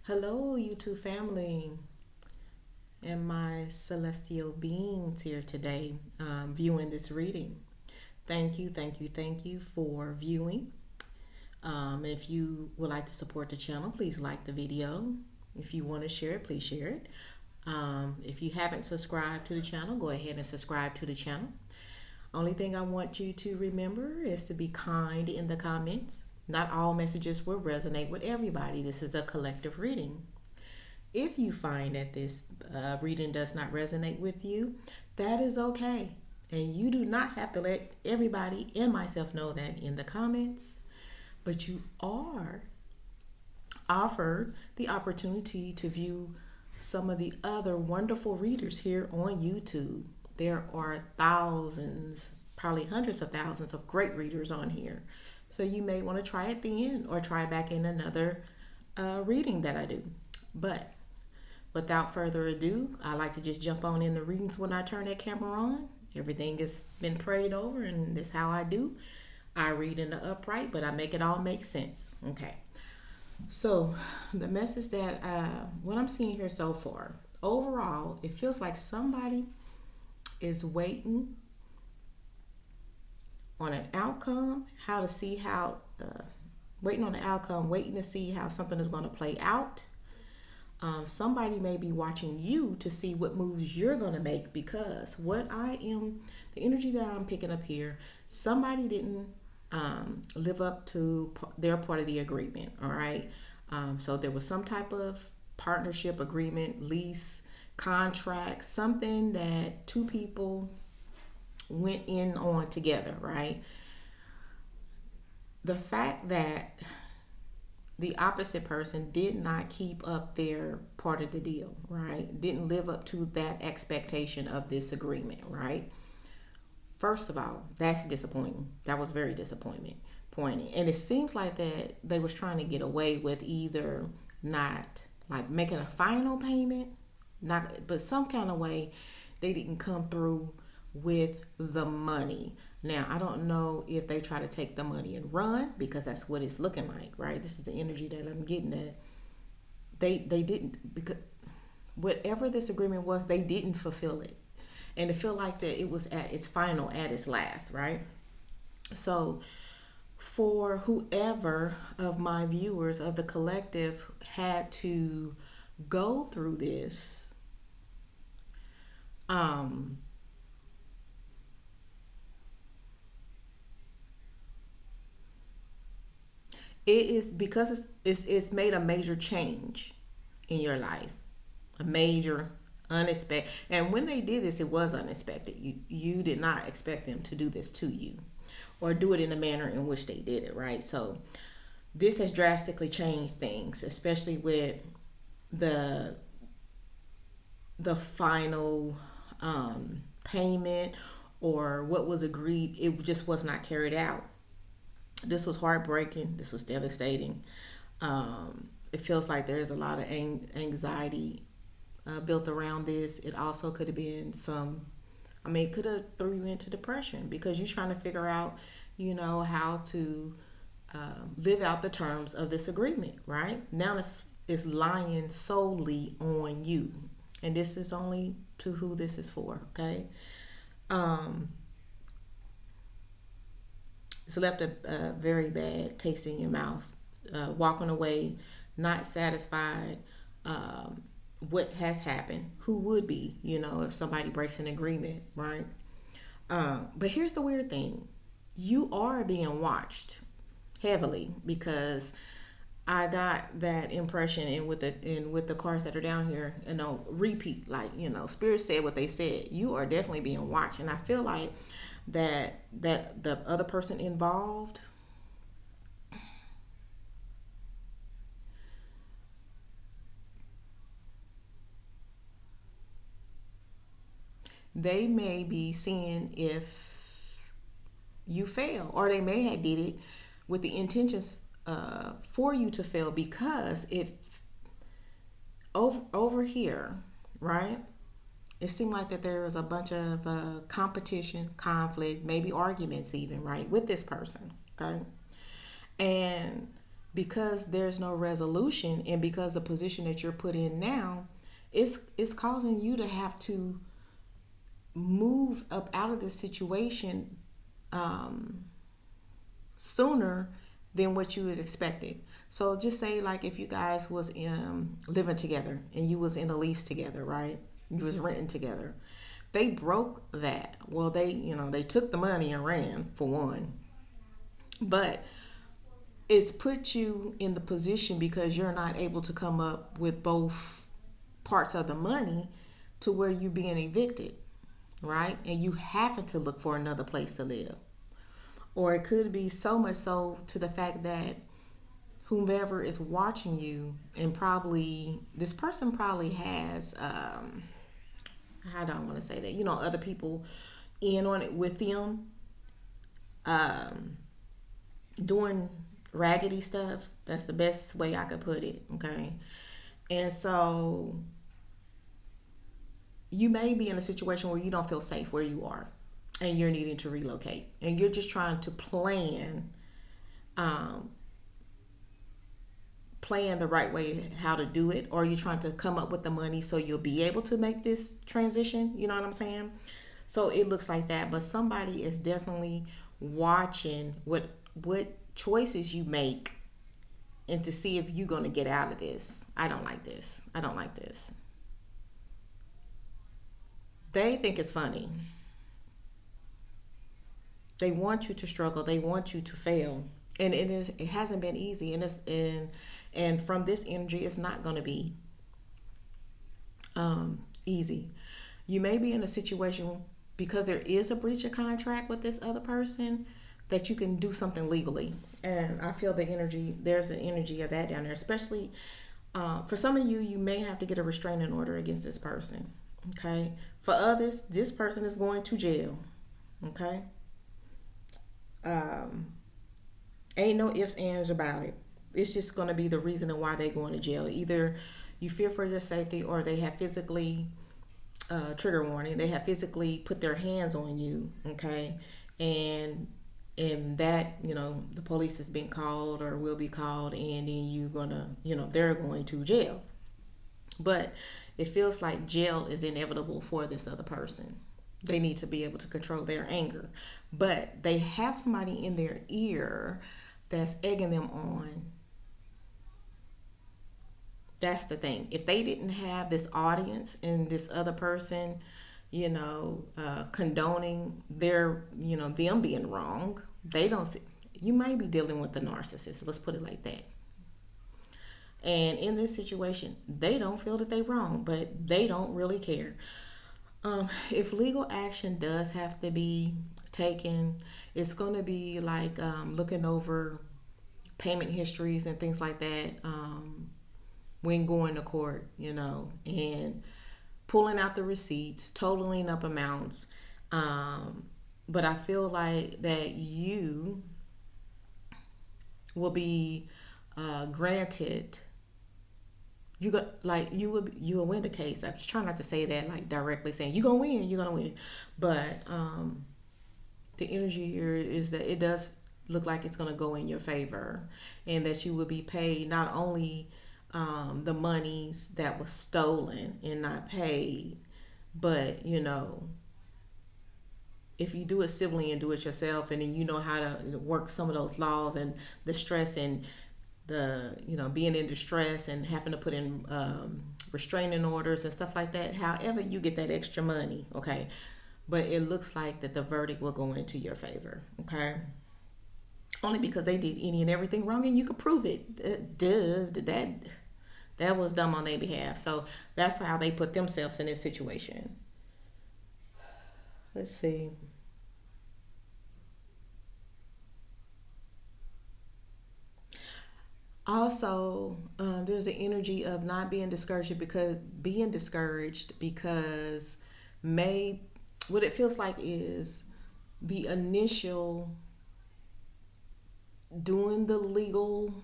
Hello, YouTube family, and my celestial beings here today viewing this reading. Thank you, thank you, thank you for viewing. If you would like to support the channel, please like the video. If you want to share it, please share it. If you haven't subscribed to the channel, go ahead and subscribe to the channel. Only thing I want you to remember is to be kind in the comments. Not all messages will resonate with everybody. This is a collective reading. If you find that this reading does not resonate with you, that is okay. And you do not have to let everybody and myself know that in the comments, but you are offered the opportunity to view some of the other wonderful readers here on YouTube. There are thousands, probably hundreds of thousands of great readers on here. So you may want to try it then or try back in another reading that I do. But without further ado, I like to just jump on in the readings when I turn that camera on. Everything has been prayed over, and that's how I do. I read in the upright, but I make it all make sense. Okay. So the message that what I'm seeing here so far, overall, it feels like somebody is waiting on an outcome, how to see how, waiting on the outcome, waiting to see how something is going to play out. Somebody may be watching you to see what moves you're going to make, because the energy that I'm picking up here, somebody didn't live up to their part of the agreement. All right. So there was some type of partnership agreement, lease, contract, something that two people went in on together. Right. The fact that the opposite person did not keep up their part of the deal, right? Didn't live up to that expectation of this agreement, right? First of all, that's disappointing. That was very disappointing. And it seems like that they was trying to get away with either not like making a final payment, not but some kind of way they didn't come through with the money. Now, I don't know if they try to take the money and run, because that's what it's looking like, right? This is the energy that I'm getting at. They didn't, because whatever this agreement was, they didn't fulfill it. And it felt like that it was at its final, at its last, right? So for whoever of my viewers of the collective had to go through this, it is because it's made a major change in your life, a major unexpected. And when they did this, it was unexpected. You did not expect them to do this to you or do it in the manner in which they did it, right? So this has drastically changed things, especially with the final payment, or what was agreed. It just was not carried out. This was heartbreaking. This was devastating. It feels like there's a lot of anxiety built around this. It also could have been it could have threw you into depression, because you're trying to figure out, how to live out the terms of this agreement, right? Now it's lying solely on you. And this is only to who this is for, okay? Um, it's left a very bad taste in your mouth. Walking away, not satisfied. What has happened? Who would be, if somebody breaks an agreement, right? But here's the weird thing: you are being watched heavily, because I got that impression, and with the cards that are down here, repeat, like, Spirit said what they said. You are definitely being watched, and I feel like that the other person involved, they may be seeing if you fail, or they may have did it with the intentions for you to fail, because if over here, right, it seemed like that there was a bunch of competition, conflict, maybe arguments even, right, with this person, okay? And because there's no resolution, and because the position that you're put in now, it's causing you to have to move up out of this situation um, sooner than what you had expected. So just say like if you guys was living together and you was in a lease together, right? You was renting together. They broke that. Well, they took the money and ran for one. But it's put you in the position because you're not able to come up with both parts of the money to where you being evicted, right? And you having to look for another place to live. Or it could be so much so to the fact that whomever is watching you, and probably this person probably has how do I want to say that, other people in on it with them, um, doing raggedy stuff. That's the best way I could put it. Okay. And so you may be in a situation where you don't feel safe where you are and you're needing to relocate, and you're just trying to um, plan the right way how to do it, or you're trying to come up with the money so you'll be able to make this transition. You know what I'm saying? So it looks like that, but somebody is definitely watching what choices you make, and to see if you're going to get out of this. I don't like this. I don't like this. They think it's funny. They want you to struggle. They want you to fail. And it hasn't been easy, and from this energy it's not going to be easy. You may be in a situation because there is a breach of contract with this other person that you can do something legally. And I feel there's an energy of that down there, especially for some of you, you may have to get a restraining order against this person. Okay. For others, this person is going to jail. Okay. Um, Ain't no ifs, ands about it. It's just going to be the reason why they're going to jail. Either you fear for your safety, or they have physically, trigger warning, they have physically put their hands on you, okay? And that, the police has been called or will be called, and then they're going to jail. But it feels like jail is inevitable for this other person. They need to be able to control their anger. But they have somebody in their ear that's egging them on. That's the thing. If they didn't have this audience and this other person, condoning them being wrong, they don't see. You might be dealing with the narcissist. Let's put it like that. And in this situation, they don't feel that they're wrong, but they don't really care. If legal action does have to be taken, it's going to be like looking over payment histories and things like that, when going to court, and pulling out the receipts, totaling up amounts. But I feel like that you will be granted. You will win the case. I'm just trying not to say that like directly saying you're gonna win, but the energy here is that it does look like it's gonna go in your favor, and that you will be paid not only the monies that was stolen and not paid, but if you do it civilly and do it yourself, and then you know how to work some of those laws, and the stress and the being in distress and having to put in restraining orders and stuff like that, however you get that extra money, okay, but it looks like that the verdict will go into your favor, okay, only because they did any and everything wrong and you could prove it. That was dumb on their behalf. So that's how they put themselves in this situation. Let's see. Also, there's an energy of not being discouraged because may what it feels like is the initial doing the legal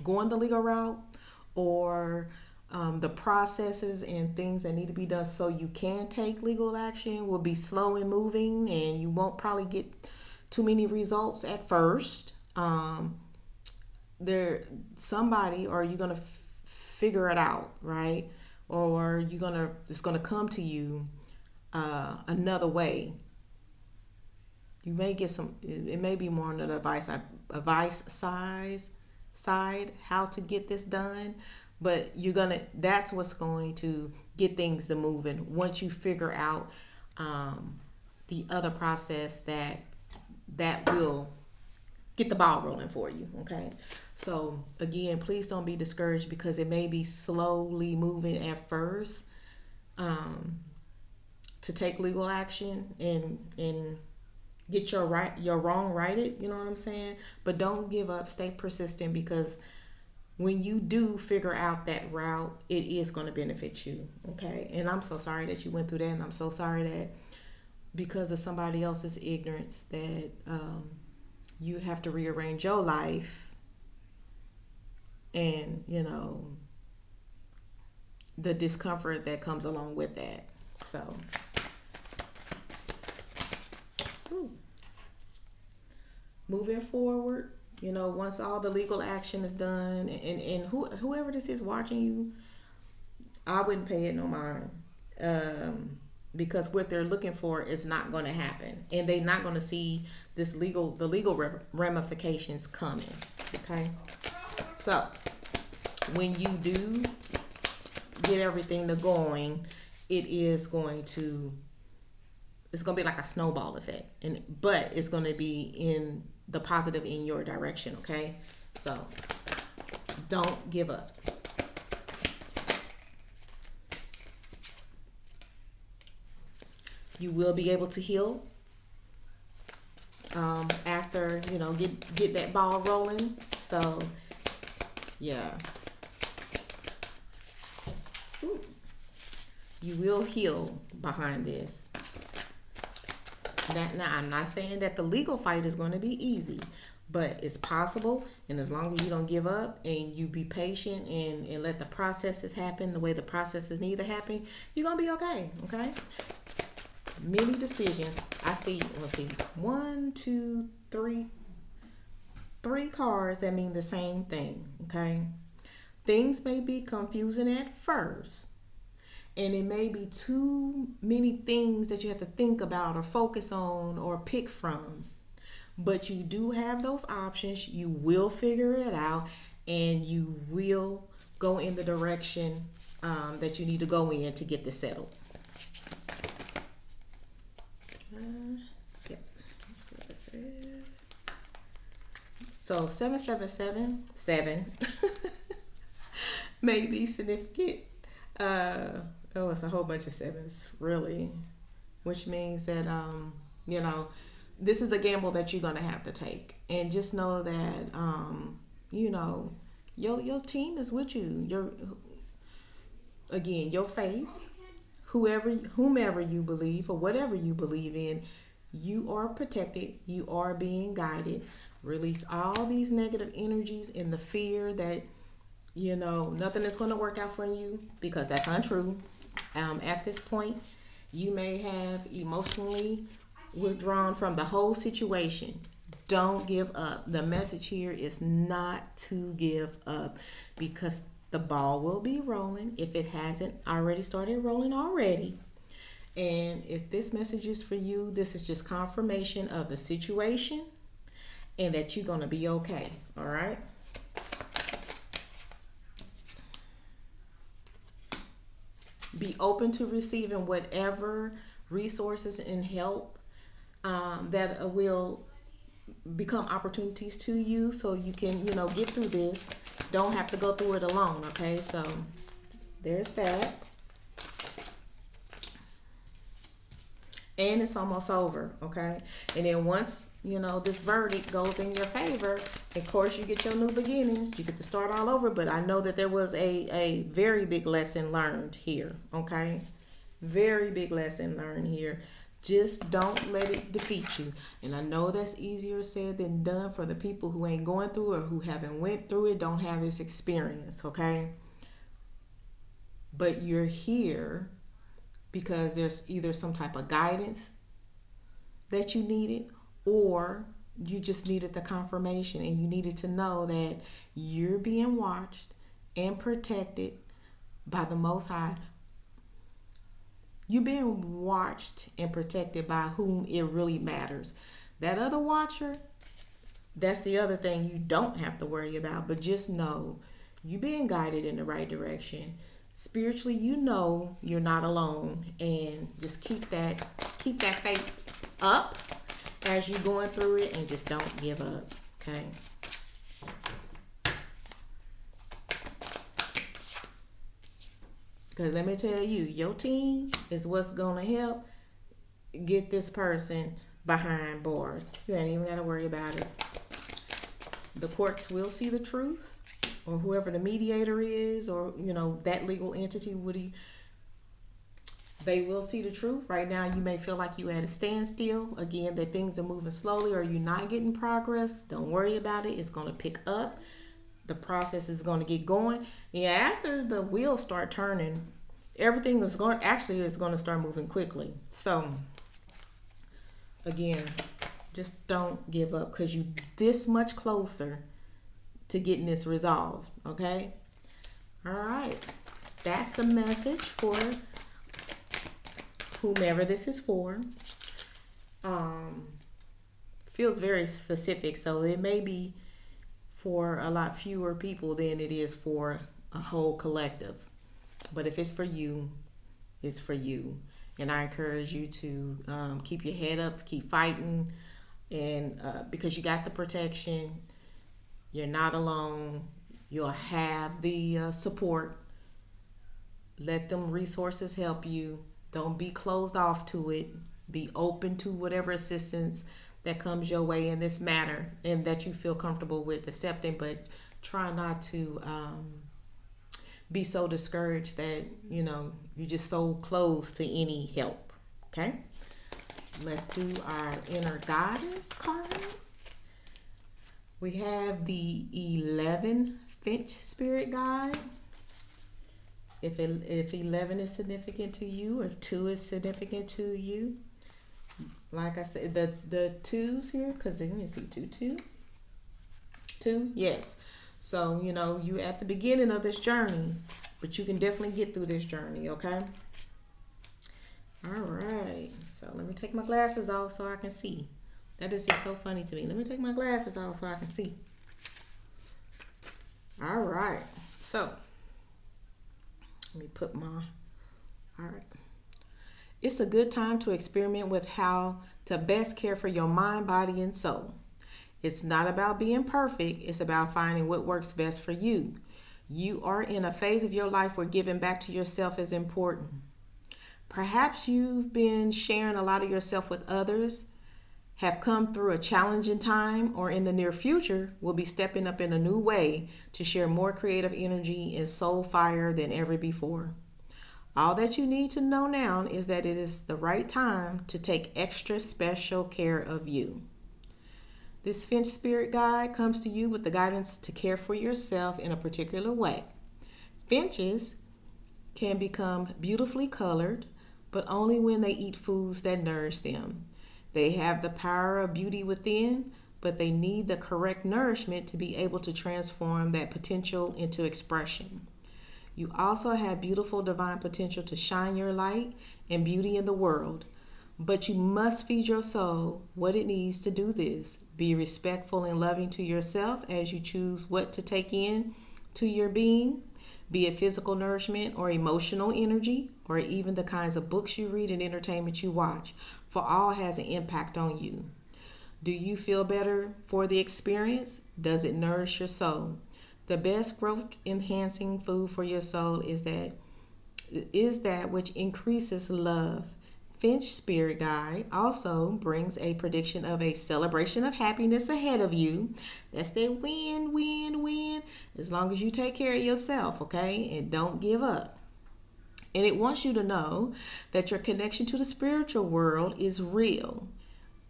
going the legal route, or the processes and things that need to be done so you can take legal action will be slow and moving, and you won't probably get too many results at first. there somebody, or you're gonna figure it out, right? Or you're gonna it's gonna come to you another way. You may get some. It may be more on the advice side how to get this done, but you're gonna. That's what's going to get things to moving once you figure out um, the other process that will get the ball rolling for you. Okay. So again, please don't be discouraged because it may be slowly moving at first um, to take legal action and get your wrong righted, you know what I'm saying? But don't give up, stay persistent, because when you do figure out that route, it is going to benefit you. Okay. And I'm so sorry that you went through that, and I'm so sorry that because of somebody else's ignorance that you have to rearrange your life, and the discomfort that comes along with that. So whew. Moving forward, once all the legal action is done, and whoever this is watching you, I wouldn't pay it no mind. Because what they're looking for is not going to happen, and they're not going to see the legal ramifications coming. Okay. So when you do get everything to going, it's going to be like a snowball effect, but it's going to be in the positive, in your direction. Okay. So don't give up. You will be able to heal after get that ball rolling. So yeah. Ooh. You will heal behind this. Now, I'm not saying that the legal fight is going to be easy, but it's possible. And as long as you don't give up and you be patient and let the processes happen the way the processes need to happen, you're going to be okay. Okay. Many decisions. I see, let's see, one, two, three cards that mean the same thing. Okay. Things may be confusing at first, and it may be too many things that you have to think about or focus on or pick from. But you do have those options. You will figure it out, and you will go in the direction that you need to go in to get this settled. Yep. Let's see what this is. So 777 may be significant. It's a whole bunch of sevens, really, which means that you know, this is a gamble that you're gonna have to take, and just know that you know, your team is with you. Your faith, whomever you believe or whatever you believe in, you are protected. You are being guided. Release all these negative energies and the fear that nothing is going to work out for you, because that's untrue. At this point, you may have emotionally withdrawn from the whole situation. Don't give up. The message here is not to give up, because the ball will be rolling if it hasn't already started rolling already. And if this message is for you, this is just confirmation of the situation and that you're going to be okay. All right. Be open to receiving whatever resources and help that will become opportunities to you, so you can get through this. Don't have to go through it alone. Okay, so there's that. And it's almost over. Okay, and then once this verdict goes in your favor, of course you get your new beginnings. You get to start all over. But I know that there was a very big lesson learned here. Okay, very big lesson learned here. Just don't let it defeat you. And I know that's easier said than done for the people who ain't going through or who haven't went through it, don't have this experience. Okay, but you're here because there's either some type of guidance that you needed, or You just needed the confirmation, and you needed to know that you're being watched and protected by the Most High. You're being watched and protected by whom it really matters. That other watcher, that's the other thing you don't have to worry about. But just know you're being guided in the right direction. Spiritually, you know you're not alone, and just keep that faith up as you're going through it, and just don't give up. Okay. Because let me tell you, your team is what's going to help get this person behind bars. You ain't even got to worry about it. The courts will see the truth, or whoever the mediator is, or that legal entity, they will see the truth. Right now, you may feel like you at a standstill. Again, that things are moving slowly, or you're not getting progress. Don't worry about it. It's going to pick up. The process is going to get going. Yeah, after the wheels start turning, everything is going to start moving quickly. So again, just don't give up, because you're this much closer to getting this resolved. Okay. All right. That's the message for whomever this is for. Feels very specific, so it may be for a lot fewer people than it is for a whole collective. But if it's for you, it's for you. And I encourage you to keep your head up, keep fighting, and because you got the protection, you're not alone. You'll have the support. Let them resources help you. Don't be closed off to it. Be open to whatever assistance that comes your way in this matter, and that you feel comfortable with accepting, but try not to be so discouraged that you're just so close to any help. Okay, let's do our inner guidance card. We have the 11 Finch Spirit Guide. If 11 is significant to you, if 2 is significant to you, like I said, the 2s here, because let me see, 2, yes. So you at the beginning of this journey, but you can definitely get through this journey. Okay. All right. So let me take my glasses off so I can see. That is just so funny to me. Let me take my glasses off so I can see. All right. So let me put my. All right. It's a good time to experiment with how to best care for your mind, body, and soul. It's not about being perfect. It's about finding what works best for you. You are in a phase of your life where giving back to yourself is important. Perhaps you've been sharing a lot of yourself with others, have come through a challenging time, or in the near future will be stepping up in a new way to share more creative energy and soul fire than ever before. All that you need to know now is that it is the right time to take extra special care of you. This Finch Spirit Guide comes to you with the guidance to care for yourself in a particular way. Finches can become beautifully colored, but only when they eat foods that nourish them. They have the power of beauty within, but they need the correct nourishment to be able to transform that potential into expression. You also have beautiful divine potential to shine your light and beauty in the world, but you must feed your soul what it needs to do this. Be respectful and loving to yourself as you choose what to take in to your being, be it physical nourishment or emotional energy, or even the kinds of books you read and entertainment you watch, for all has an impact on you. Do you feel better for the experience? Does it nourish your soul? The best growth enhancing food for your soul is that which increases love. Finch Spirit Guide also brings a prediction of a celebration of happiness ahead of you. That's the win, win, win. As long as you take care of yourself, okay? And don't give up. And it wants you to know that your connection to the spiritual world is real.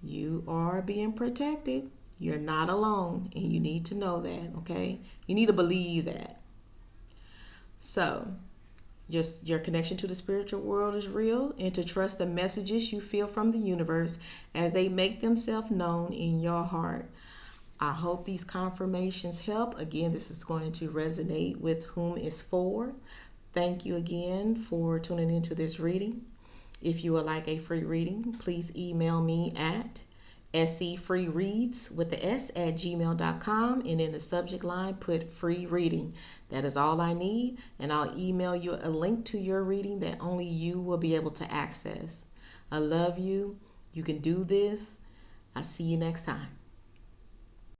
You are being protected. You're not alone, and you need to know that, okay? You need to believe that. So, your connection to the spiritual world is real, and to trust the messages you feel from the universe as they make themselves known in your heart. I hope these confirmations help. Again, this is going to resonate with whom it's for. Thank you again for tuning into this reading. If you would like a free reading, please email me at sefreereads with the s at gmail.com, and in the subject line put free reading. That is all I need, and I'll email you a link to your reading that only you will be able to access. I love you. You can do this. I'll see you next time.